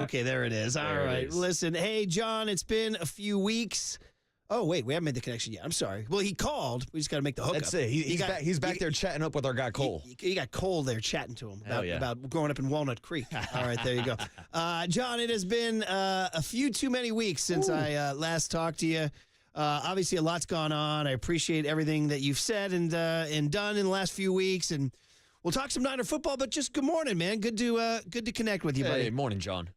Okay, there it is. All right. Listen, hey, John, it's been a few weeks. Oh, wait, we haven't made the connection yet. I'm sorry. Well, he called. We just got to make the hookup. That's it. He's back there chatting up with our guy, Cole. You got Cole there chatting to him about growing up in Walnut Creek. All right, there you go. John, it has been a few too many weeks since I last talked to you. Obviously, a lot's gone on. I appreciate everything that you've said and done in the last few weeks. And we'll talk some Niner football, but just good morning, man. Good to connect with you, buddy. Hey, morning, John.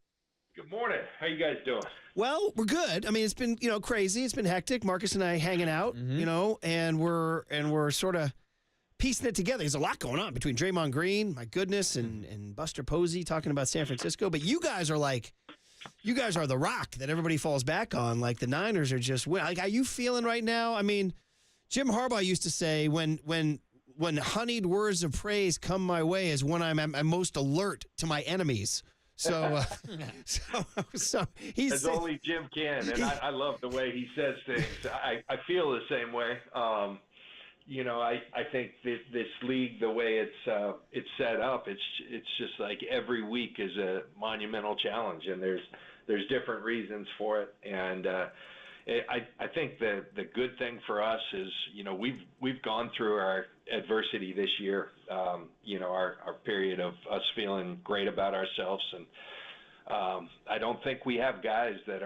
Good morning. How you guys doing? Well, we're good. I mean, it's been, crazy. It's been hectic. Markus and I hanging out, and we're sort of piecing it together. There's a lot going on between Draymond Green, my goodness, and Buster Posey talking about San Francisco. But you guys are the rock that everybody falls back on. Like the Niners are just like, are you feeling right now? I mean, Jim Harbaugh used to say when honeyed words of praise come my way is when I'm most alert to my enemies. So he's as only Jim can, and I love the way he says things. I feel the same way. I think that this league, the way it's set up, it's just like every week is a monumental challenge, and there's different reasons for it. And I think the good thing for us is we've gone through our adversity this year. Our period of us feeling great about ourselves, and I don't think we have guys that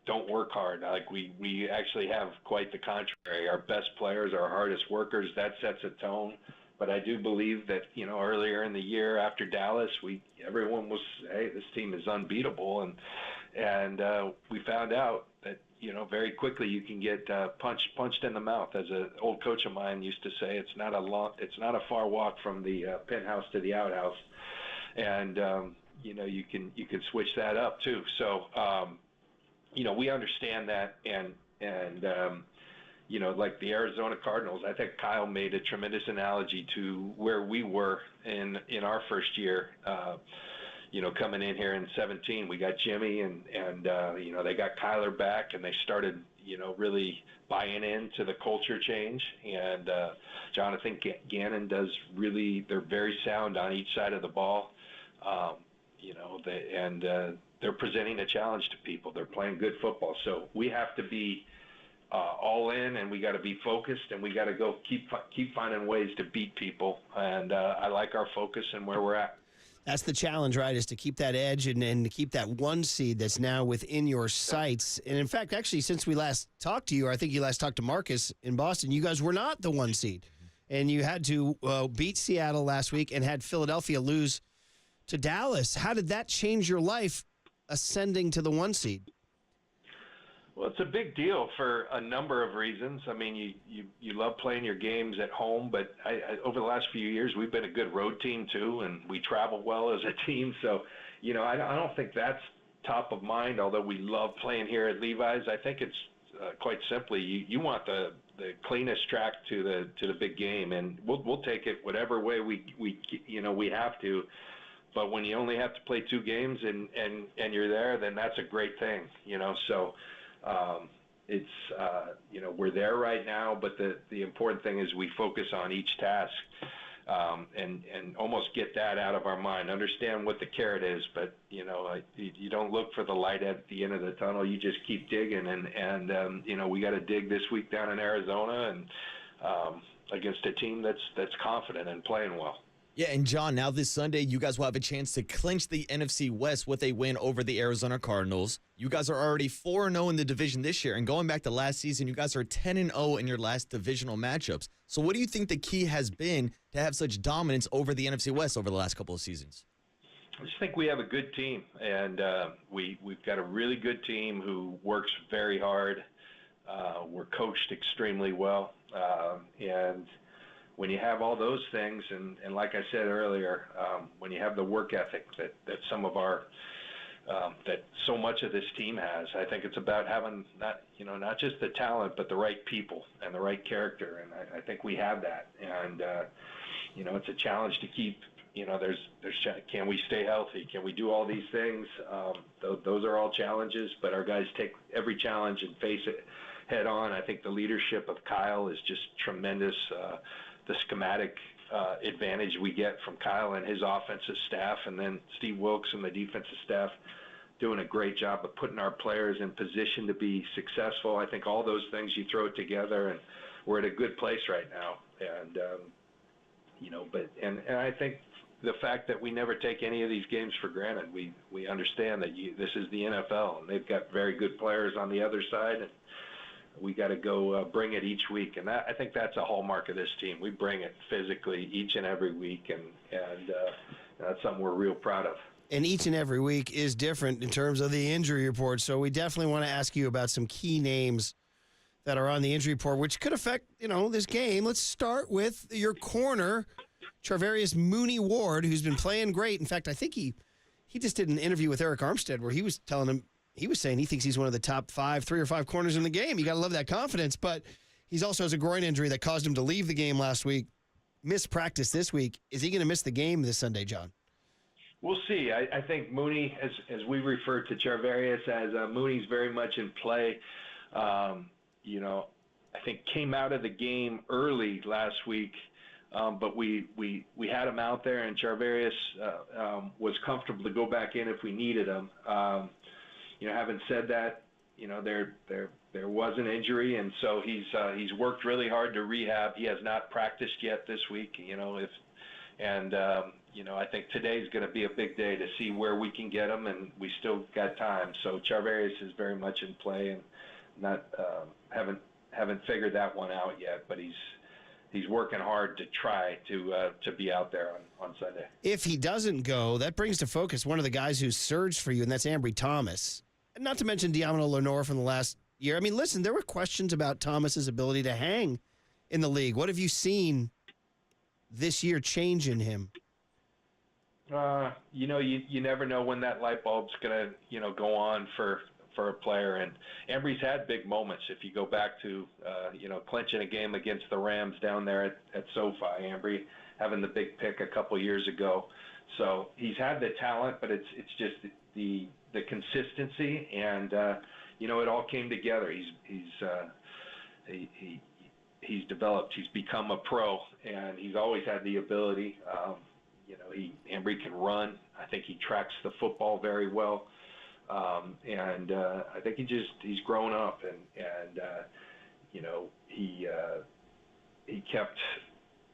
don't work hard. Like we actually have quite the contrary. Our best players are our hardest workers. That sets a tone. But I do believe that earlier in the year after Dallas, everyone was, hey, this team is unbeatable, and we found out that very quickly you can get punched in the mouth. As an old coach of mine used to say, it's not a far walk from the penthouse to the outhouse, and you can switch that up too. So we understand that, and like the Arizona Cardinals, I think Kyle made a tremendous analogy to where we were in our first year. Coming in here in 2017, we got Jimmy and they got Kyler back, and they started, really buying into the culture change. And Jonathan Gannon does really, they're very sound on each side of the ball. They're presenting a challenge to people. They're playing good football. So we have to be all in, and we got to be focused, and we got to go keep finding ways to beat people. And I like our focus and where we're at. That's the challenge, right, is to keep that edge and to keep that one seed that's now within your sights. And, in fact, actually, since we last talked to you, or I think you last talked to Markus in Boston, you guys were not the one seed. And you had to beat Seattle last week and had Philadelphia lose to Dallas. How did that change your life ascending to the one seed? Well, it's a big deal for a number of reasons. I mean, you love playing your games at home, but over the last few years, we've been a good road team too, and we travel well as a team. So, I don't think that's top of mind, although we love playing here at Levi's. I think it's quite simply you want the cleanest track to the big game, and we'll take it whatever way we have to. But when you only have to play 2 games and you're there, then that's a great thing, So. We're there right now, but the important thing is we focus on each task and almost get that out of our mind. Understand what the carrot is, but you don't look for the light at the end of the tunnel. You just keep digging, and we got to dig this week down in Arizona and against a team that's confident and playing well. Yeah, and John, now this Sunday, you guys will have a chance to clinch the NFC West with a win over the Arizona Cardinals. You guys are already 4-0 in the division this year, and going back to last season, you guys are 10-0 in your last divisional matchups. So what do you think the key has been to have such dominance over the NFC West over the last couple of seasons? I just think we have a good team, and we've got a really good team who works very hard. We're coached extremely well, and when you have all those things, and like I said earlier, when you have the work ethic that some of our that so much of this team has, I think it's about having not just the talent, but the right people and the right character, and I think we have that. And it's a challenge to keep. Can we stay healthy? Can we do all these things? Those are all challenges, but our guys take every challenge and face it head on. I think the leadership of Kyle is just tremendous. The schematic advantage we get from Kyle and his offensive staff, and then Steve Wilkes and the defensive staff doing a great job of putting our players in position to be successful. I think all those things, you throw it together, and we're at a good place right now. And and I think the fact that we never take any of these games for granted. We understand that this is the NFL, and they've got very good players on the other side, and we got to go bring it each week. And I think that's a hallmark of this team. We bring it physically each and every week, and that's something we're real proud of. And each and every week is different in terms of the injury report. So we definitely want to ask you about some key names that are on the injury report, which could affect, this game. Let's start with your corner, Charvarius Mooney Ward, who's been playing great. In fact, I think he just did an interview with Eric Armstead where he was saying he thinks he's one of the top 3 or 5 corners in the game. You got to love that confidence. But he also has a groin injury that caused him to leave the game last week, missed practice this week. Is he going to miss the game this Sunday, John? We'll see. I think Mooney, as we refer to Charvarius as, Mooney's very much in play. I think came out of the game early last week, but we had him out there, and Charvarius was comfortable to go back in if we needed him. Having said that, there was an injury, and so he's worked really hard to rehab. He has not practiced yet this week. I think today's going to be a big day to see where we can get him, and we still got time. So Charvarius is very much in play, and not haven't figured that one out yet, but he's working hard to try to be out there on Sunday. If he doesn't go, that brings to focus one of the guys who's surged for you, and that's Ambry Thomas. And not to mention Diamond Lenore from the last year. I mean, listen, there were questions about Thomas's ability to hang in the league. What have you seen this year change in him? You never know when that light bulb's gonna go on for a player, and Ambry's had big moments. If you go back to clinching a game against the Rams down there at SoFi, Ambry having the big pick a couple years ago. So he's had the talent, but it's just the consistency, and it all came together. He's developed. He's become a pro, and he's always had the ability. Ambry can run. I think he tracks the football very well, and I think he's grown up, and he kept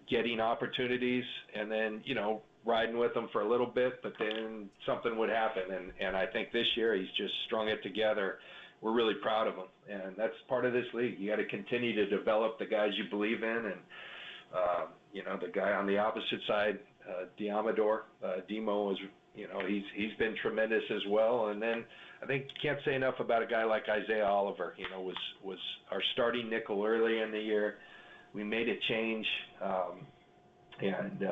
getting opportunities, and then riding with them for a little bit, but then something would happen, and I think this year he's just strung it together. We're really proud of him, and that's part of this league. You got to continue to develop the guys you believe in, and the guy on the opposite side, Demo is, he's been tremendous as well. And then I think you can't say enough about a guy like Isaiah Oliver. Was our starting nickel early in the year. We made a change, and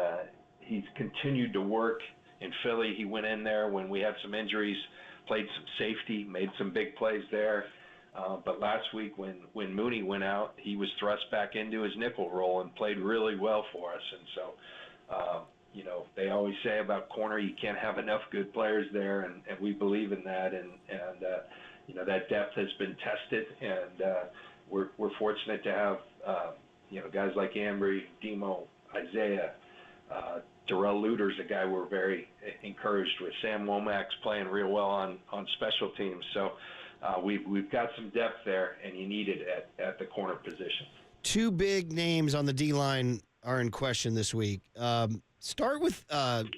he's continued to work in Philly. He went in there when we had some injuries, played some safety, made some big plays there. But last week when Mooney went out, he was thrust back into his nickel role and played really well for us. And so, they always say about corner, you can't have enough good players there, and we believe in that. And that depth has been tested, and we're fortunate to have, guys like Ambry, Demo, Isaiah, Darrell Luter's a guy we're very encouraged with. Sam Womack's playing real well on special teams. So we've got some depth there, and you need it at the corner position. 2 big names on the D-line are in question this week. Start with the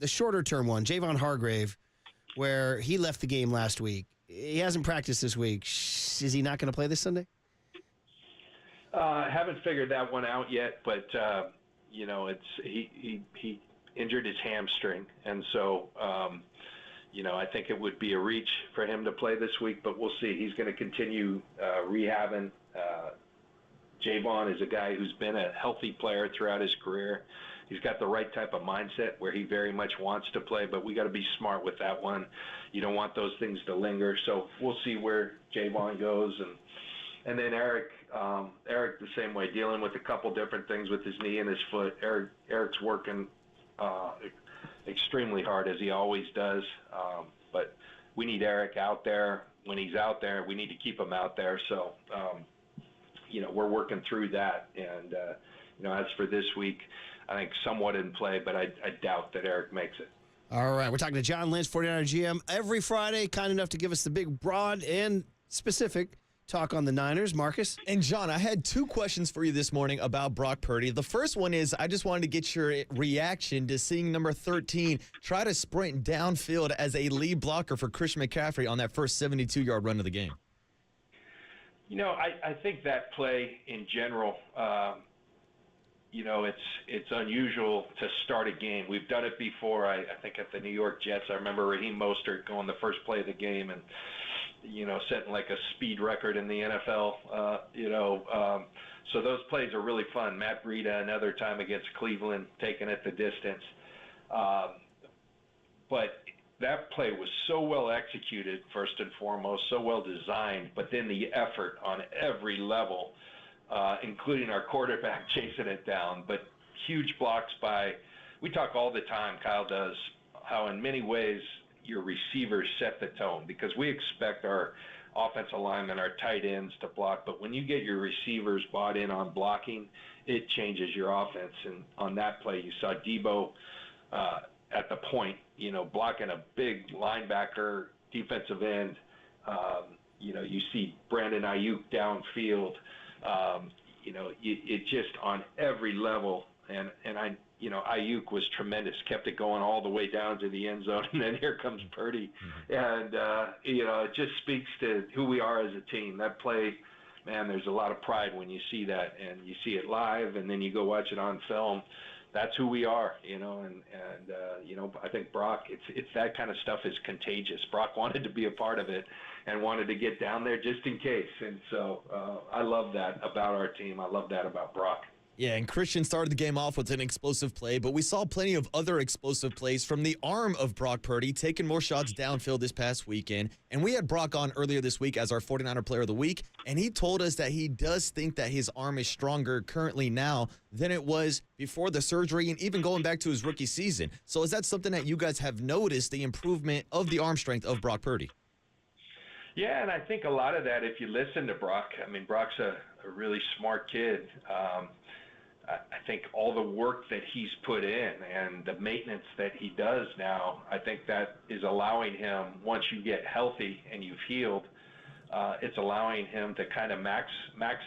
shorter-term one, Javon Hargrave, where he left the game last week. He hasn't practiced this week. Is he not going to play this Sunday? Haven't figured that one out yet, but he injured his hamstring, and so I think it would be a reach for him to play this week, but we'll see. He's going to continue rehabbing. Javon is a guy who's been a healthy player throughout his career. He's got the right type of mindset where he very much wants to play, but we got to be smart with that one. You don't want those things to linger. So we'll see where Javon goes, and then Eric the same way, dealing with a couple different things with his knee and his foot. Eric's working extremely hard, as he always does, but we need Eric out there. When he's out there, we need to keep him out there. So we're working through that, and as for this week, I think, somewhat in play, but I doubt that Eric makes it. All right, we're talking to John Lynch, 49er GM, every Friday, kind enough to give us the big, broad, and specific talk on the Niners. Marcus? And John, I had 2 questions for you this morning about Brock Purdy. The first one is I just wanted to get your reaction to seeing number 13 try to sprint downfield as a lead blocker for Christian McCaffrey on that first 72-yard run of the game. You know, I think that play in general, you know, it's unusual to start a game. We've done it before. I think at the New York Jets, I remember Raheem Mostert going the first play of the game and, you know, setting like a speed record in the NFL, so those plays are really fun. Matt Breida, another time against Cleveland, taking it the distance. But that play was so well executed, first and foremost, so well designed, but then the effort on every level, including our quarterback chasing it down, but huge blocks by, we talk all the time, Kyle does, how in many ways your receivers set the tone, because we expect our offensive linemen, our tight ends to block, but when you get your receivers bought in on blocking, it changes your offense. And on that play, you saw Debo at the point, you know, blocking a big linebacker, defensive end. You see Brandon Ayuk downfield. It just on every level, and Ayuk was tremendous, kept it going all the way down to the end zone, and then here comes Purdy, and it just speaks to who we are as a team. That play, man, there's a lot of pride when you see that, and you see it live, and then you go watch it on film. That's who we are, I think Brock, it's that kind of stuff is contagious. Brock wanted to be a part of it and wanted to get down there just in case. And so I love that about our team. I love that about Brock. Yeah, and Christian started the game off with an explosive play, but we saw plenty of other explosive plays from the arm of Brock Purdy, taking more shots downfield this past weekend. And we had Brock on earlier this week as our 49er Player of the Week, and he told us that he does think that his arm is stronger currently now than it was before the surgery and even going back to his rookie season. So is that something that you guys have noticed, the improvement of the arm strength of Brock Purdy? Yeah, and I think a lot of that, if you listen to Brock, I mean, Brock's a really smart kid. I think all the work that he's put in and the maintenance that he does now, I think that is allowing him, once you get healthy and you've healed, it's allowing him to kind of max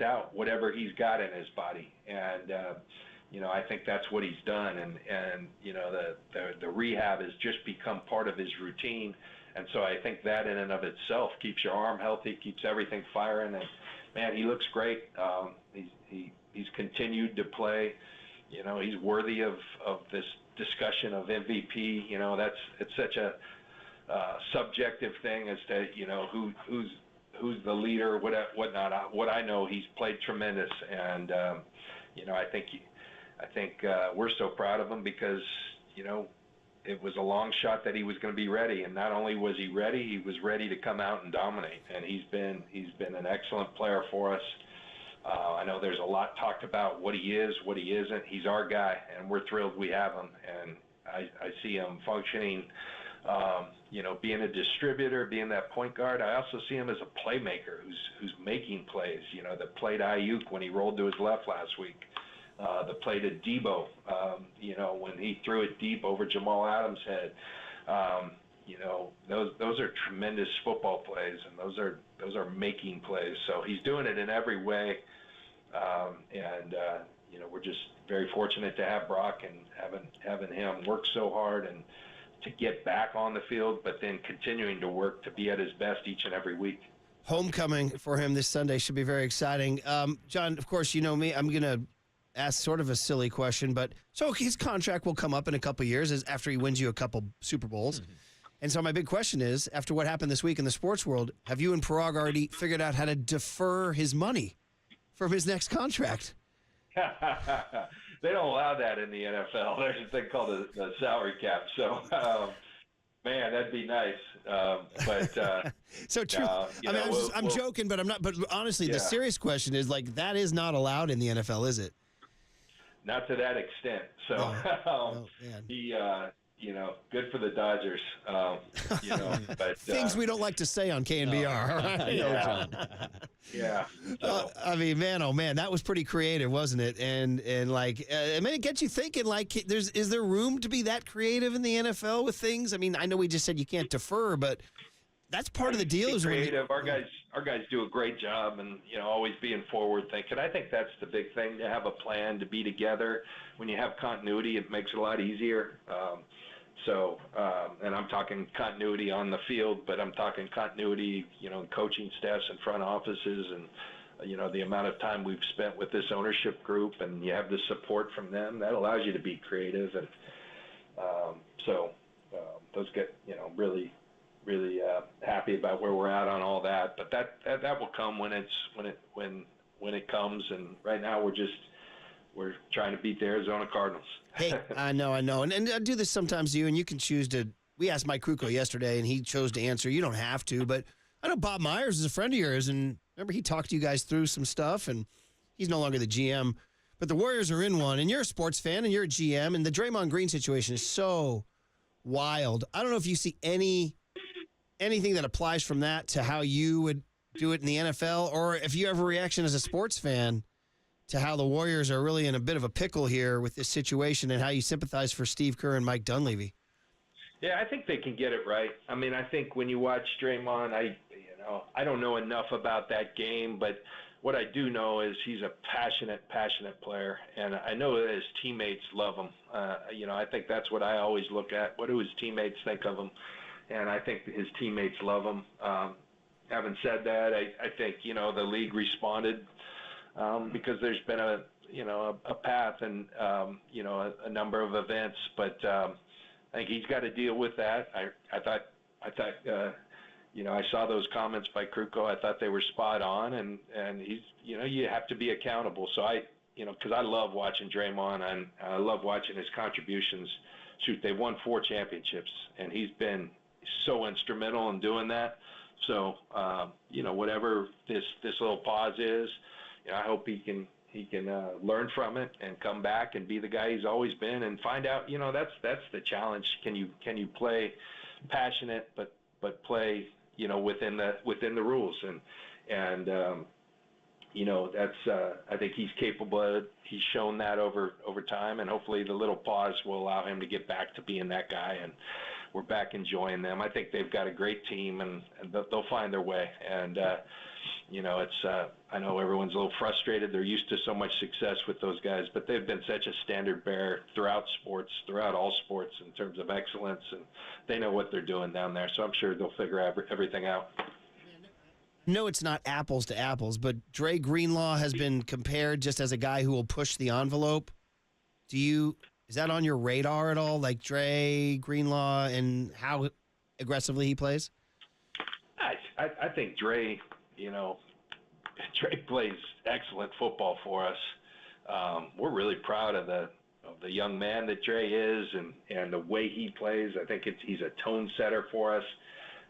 out whatever he's got in his body. And, I think that's what he's done. And the rehab has just become part of his routine. And so I think that in and of itself keeps your arm healthy, keeps everything firing. And, man, he looks great. He's continued to play. He's worthy of this discussion of MVP. It's such a subjective thing as to who's the leader, whatnot. What I know, he's played tremendous, and I think we're so proud of him because it was a long shot that he was going to be ready, and not only was he ready to come out and dominate, and he's been an excellent player for us. I know there's a lot talked about what he is, what he isn't. He's our guy, and we're thrilled we have him. And I see him functioning, being a distributor, being that point guard. I also see him as a playmaker who's making plays. The play to Ayuk when he rolled to his left last week. The play to Debo, when he threw it deep over Jamal Adams' head. Those are tremendous football plays, and those are making plays. So he's doing it in every way, we're just very fortunate to have Brock and having him work so hard and to get back on the field, but then continuing to work to be at his best each and every week. Homecoming for him this Sunday should be very exciting. John, of course, you know me. I'm going to ask sort of a silly question, but so his contract will come up in a couple years after he wins you a couple Super Bowls. Mm-hmm. And so my big question is, after what happened this week in the sports world, have you and Parag already figured out how to defer his money from his next contract? They don't allow that in the NFL. There's a thing called the salary cap. So, man, that'd be nice. So true. I'm joking, but I'm not. But honestly, The serious question is, that is not allowed in the NFL, is it? Not to that extent. So good for the Dodgers. But things we don't like to say on KNBR. Right? Yeah. Yeah. So. I mean, man, oh man, that was pretty creative, wasn't it? And like, I mean, it gets you thinking. Like, is there room to be that creative in the NFL with things? I mean, I know we just said you can't defer, but that's part of the deal. Is creative. Our guys do a great job, and always being forward thinking. I think that's the big thing, to have a plan, to be together. When you have continuity, it makes it a lot easier. And I'm talking continuity on the field, but I'm talking continuity, coaching staffs and front offices, and the amount of time we've spent with this ownership group, and you have the support from them. That allows you to be creative, and those get really happy about where we're at on all that. But that will come when it comes. And right now we're trying to beat the Arizona Cardinals. Hey, I know. And I do this sometimes to you, and you can choose to. We asked Mike Krukow yesterday, and he chose to answer. You don't have to, but I know Bob Myers is a friend of yours, and remember he talked to you guys through some stuff, and he's no longer the GM. But the Warriors are in one, and you're a sports fan, and you're a GM, and the Draymond Green situation is so wild. I don't know if you see anything that applies from that to how you would do it in the NFL, or if you have a reaction as a sports fan to how the Warriors are really in a bit of a pickle here with this situation, and how you sympathize for Steve Kerr and Mike Dunleavy. Yeah, I think they can get it right. I mean, I think when you watch Draymond, I don't know enough about that game, but what I do know is he's a passionate player, and I know that his teammates love him. I think that's what I always look at. What do his teammates think of him? And I think his teammates love him. Having said that, I think the league responded because there's been a path and a number of events, but I think he's got to deal with that. I thought I saw those comments by Krukow. I thought they were spot on, and he's you have to be accountable. So because I love watching Draymond, and I love watching his contributions. Shoot, they won 4 championships, and he's been so instrumental in doing that. So whatever this little pause is, I hope he can learn from it and come back and be the guy he's always been, and find out. That's the challenge. Can you play passionate but play within the rules, and that's I think he's capable of it. He's shown that over time, and hopefully the little pause will allow him to get back to being that guy, and we're back enjoying them. I think they've got a great team, and they'll find their way. And I know everyone's a little frustrated. They're used to so much success with those guys, but they've been such a standard bearer throughout all sports in terms of excellence, and they know what they're doing down there. So I'm sure they'll figure everything out. No, it's not apples to apples, but Dre Greenlaw has been compared just as a guy who will push the envelope. Is that on your radar at all, like Dre Greenlaw and how aggressively he plays? I think Dre plays excellent football for us. We're really proud of the young man that Dre is, and the way he plays. I think he's a tone setter for us.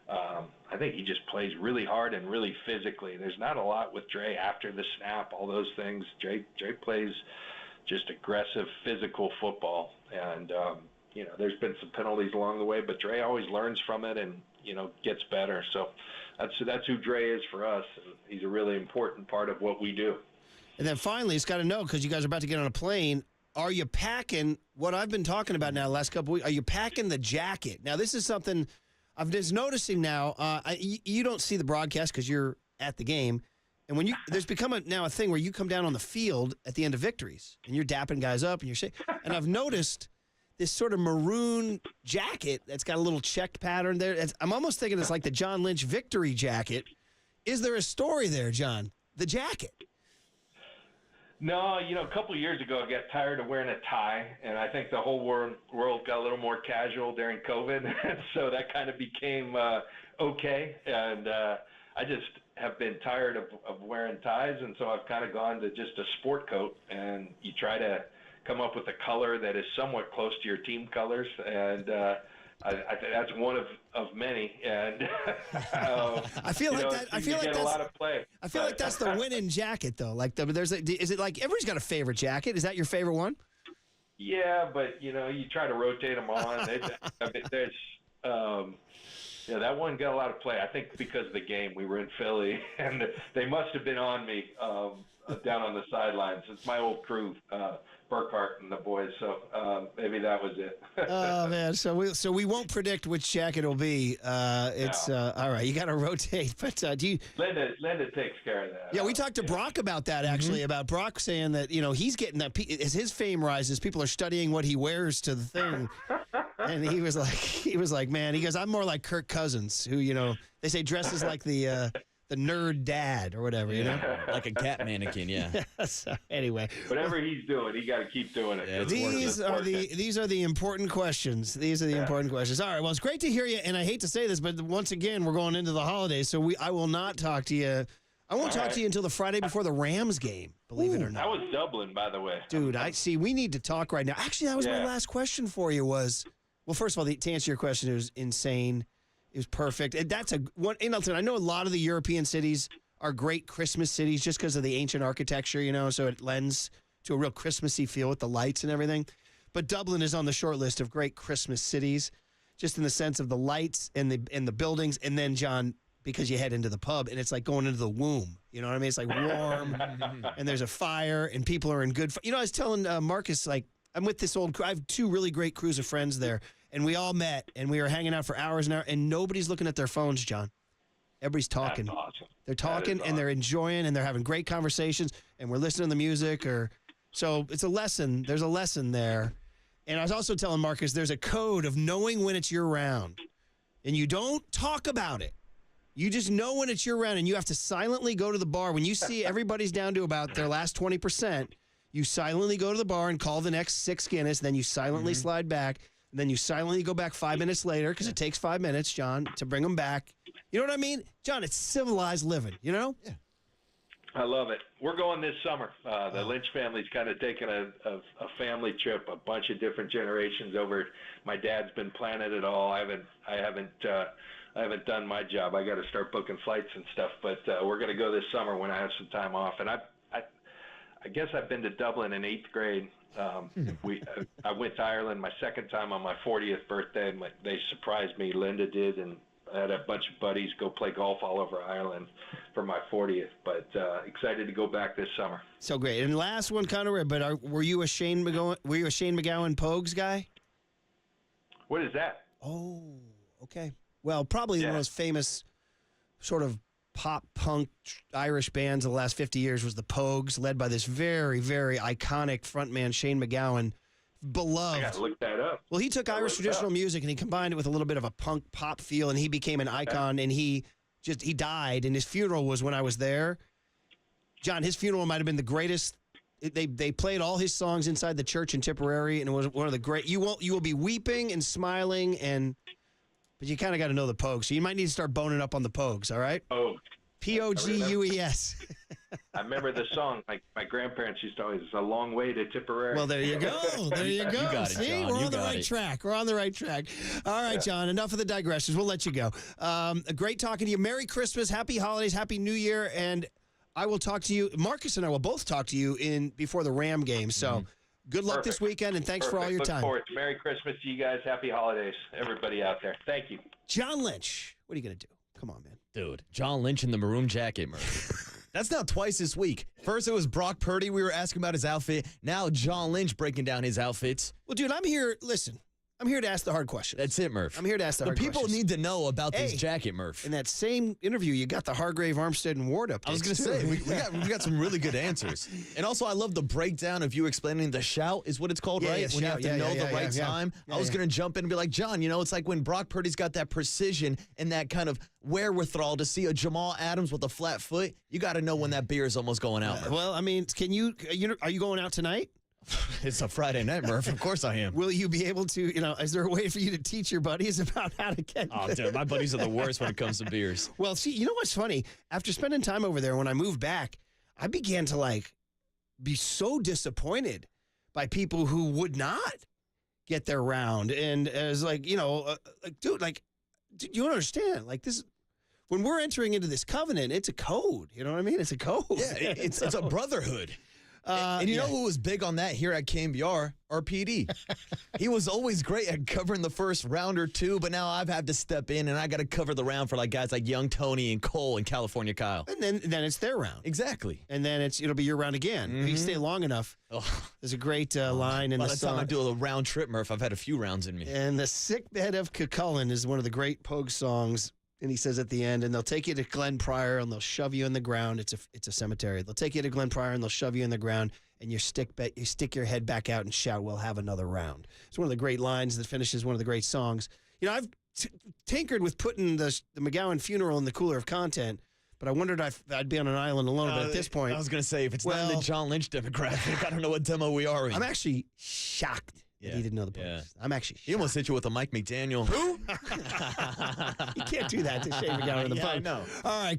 I think he just plays really hard and really physically. There's not a lot with Dre after the snap, all those things. Dre plays just aggressive, physical football. And, there's been some penalties along the way, but Dre always learns from it and, gets better. So that's who Dre is for us. And he's a really important part of what we do. And then finally, it's got to know, because you guys are about to get on a plane, are you packing what I've been talking about now the last couple of weeks? Are you packing the jacket? Now, this is something I'm just noticing now. You don't see the broadcast because you're at the game. And when there's become now a thing where you come down on the field at the end of victories and you're dapping guys up and you're shaking. And I've noticed this sort of maroon jacket that's got a little checked pattern there. I'm almost thinking it's like the John Lynch victory jacket. Is there a story there, John? The jacket? No, a couple of years ago I got tired of wearing a tie, and I think the whole world got a little more casual during COVID, so that kind of became okay. And I just have been tired of wearing ties, and so I've kind of gone to just a sport coat, and you try to come up with a color that is somewhat close to your team colors, and I think that's one of many, and I feel like that. I feel like that's a lot of play. I feel like that's the winning jacket, though. Like is it like everybody's got a favorite jacket? Is that your favorite one? Yeah, but you try to rotate them on. I mean, there's, that one got a lot of play. I think because of the game, we were in Philly, and they must have been on me down on the sidelines. It's my old crew, Burkhart and the boys. So maybe that was it. Oh man, so we won't predict which jacket it'll be. It's all right. You got to rotate, but do you? Linda takes care of that. Yeah, we talked to Brock about that actually. About Brock saying that he's getting that as his fame rises, people are studying what he wears to the thing, and he was like, man, he goes, I'm more like Kirk Cousins, who they say dresses like the nerd dad or whatever, like a cat mannequin. Yeah. So anyway, whatever he's doing, he got to keep doing it. Yeah, these are the important questions. These are the important questions. All right. Well, it's great to hear you, and I hate to say this, but once again, we're going into the holidays, so I will not talk to you. I won't talk to you until the Friday before the Rams game. Believe it or not. That was Dublin, by the way. Dude, I see. We need to talk right now. Actually, that was my last question for you. Was well, first of all, to answer your question, it was insane. It was perfect. And that's one. I know a lot of the European cities are great Christmas cities just because of the ancient architecture, so it lends to a real Christmassy feel with the lights and everything. But Dublin is on the short list of great Christmas cities, just in the sense of the lights and the buildings. And then, John, because you head into the pub and it's like going into the womb. You know what I mean? It's like warm and there's a fire and people are in good. I was telling Markus, like, I'm with this old crew. I have two really great crews of friends there. And we all met, and we were hanging out for hours and hours, and nobody's looking at their phones, John. Everybody's talking. That's awesome. They're talking, and they're enjoying, and they're having great conversations, and we're listening to the music. So it's a lesson. There's a lesson there. And I was also telling Markus, there's a code of knowing when it's your round, and you don't talk about it. You just know when it's your round, and you have to silently go to the bar. When you see everybody's down to about their last 20%, you silently go to the bar and call the next 6 Guinness, then you silently slide back. And then you silently go back 5 minutes later because it takes 5 minutes, John, to bring them back. You know what I mean? John, it's civilized living, Yeah. I love it. We're going this summer. The Lynch family's kind of taking a family trip, a bunch of different generations over. My dad's been planning it all. I haven't done my job. I got to start booking flights and stuff, but we're going to go this summer when I have some time off. And I guess I've been to Dublin in 8th grade. I went to Ireland my second time on my 40th birthday. They surprised me. Linda did, and I had a bunch of buddies go play golf all over Ireland for my 40th. But excited to go back this summer. So great. And last one, kind of weird, but were you a Shane McGowan Pogues guy? What is that? Oh, okay. Well, probably one of those famous sort of pop punk Irish bands of the last 50 years was the Pogues, led by this very, very iconic frontman Shane McGowan, beloved. I got to look that up. Well, he took Irish traditional music and he combined it with a little bit of a punk pop feel, and he became an icon. And he died, and his funeral was when I was there. John, his funeral might have been the greatest. They played all his songs inside the church in Tipperary, and it was one of the great. You will be weeping and smiling But you kind of got to know the Pogues, so you might need to start boning up on the Pogues, all right? Oh. Pogues. I remember the song. My grandparents used to always, it's a long way to Tipperary. Well, there you go. There you go. You got it, See, John. we're on the right track. We're on the right track. All right, John, enough of the digressions. We'll let you go. Great talking to you. Merry Christmas, Happy Holidays, Happy New Year, and I will talk to you. Markus and I will both talk to you before the Ram game, so good luck this weekend, and thanks for all your Look time. Forward. Merry Christmas to you guys. Happy Holidays, everybody out there. Thank you. John Lynch, what are you going to do? Come on, man. Dude, John Lynch in the maroon jacket, Murph. That's now twice this week. First, it was Brock Purdy. We were asking about his outfit. Now, John Lynch breaking down his outfits. Well, dude, I'm here. Listen, I'm here to ask the hard questions. That's it, Murph. I'm here to ask the hard questions. The people need to know about this jacket, Murph. In that same interview, you got the Hargrave, Armstead, and Ward up. I was going to say, we got some really good answers. And also, I love the breakdown of you explaining the shout is what it's called, right? Yeah, when you have to know the right time. Yeah, I was going to jump in and be like, John, it's like when Brock Purdy's got that precision and that kind of wherewithal to see a Jamal Adams with a flat foot. You got to know when that beer is almost going out, Murph. Well, I mean, are you going out tonight? It's a Friday night, Murph. Of course I am. Will you be able to, is there a way for you to teach your buddies about how to get Oh, dude, my buddies are the worst when it comes to beers. Well, see, you know what's funny? After spending time over there, when I moved back, I began to, be so disappointed by people who would not get their round. And as dude, you don't understand. This, when we're entering into this covenant, it's a code. You know what I mean? It's a code. Yeah, it's a brotherhood. And you know who was big on that here at KMBR? Our PD. He was always great at covering the first round or two, but now I've had to step in and I got to cover the round for like guys like Young Tony and Cole and California Kyle. And then it's their round. Exactly. And then it'll be your round again. If you stay long enough. Oh. There's a great line in By the the time I song. do a round trip, Murph, I've had a few rounds in me. And the Sickbed of Cucullin is one of the great Pogue songs. And he says at the end, and they'll take you to Glen Pryor and they'll shove you in the ground. It's a cemetery. They'll take you to Glen Pryor and they'll shove you in the ground, and you stick your head back out and shout, "We'll have another round." It's one of the great lines that finishes one of the great songs. You know, I've tinkered with putting the McGowan funeral in the cooler of content, but I wondered if I'd be on an island alone. But at this point, I was going to say, if it's not in the John Lynch demographic, I don't know what demo we are in. I'm actually shocked that he didn't know the Pogues. Yeah. I'm actually shocked. He almost hit you with a Mike McDaniel. Who? You can't do that to Shane McGowan in the Yeah, I phone. know. All right.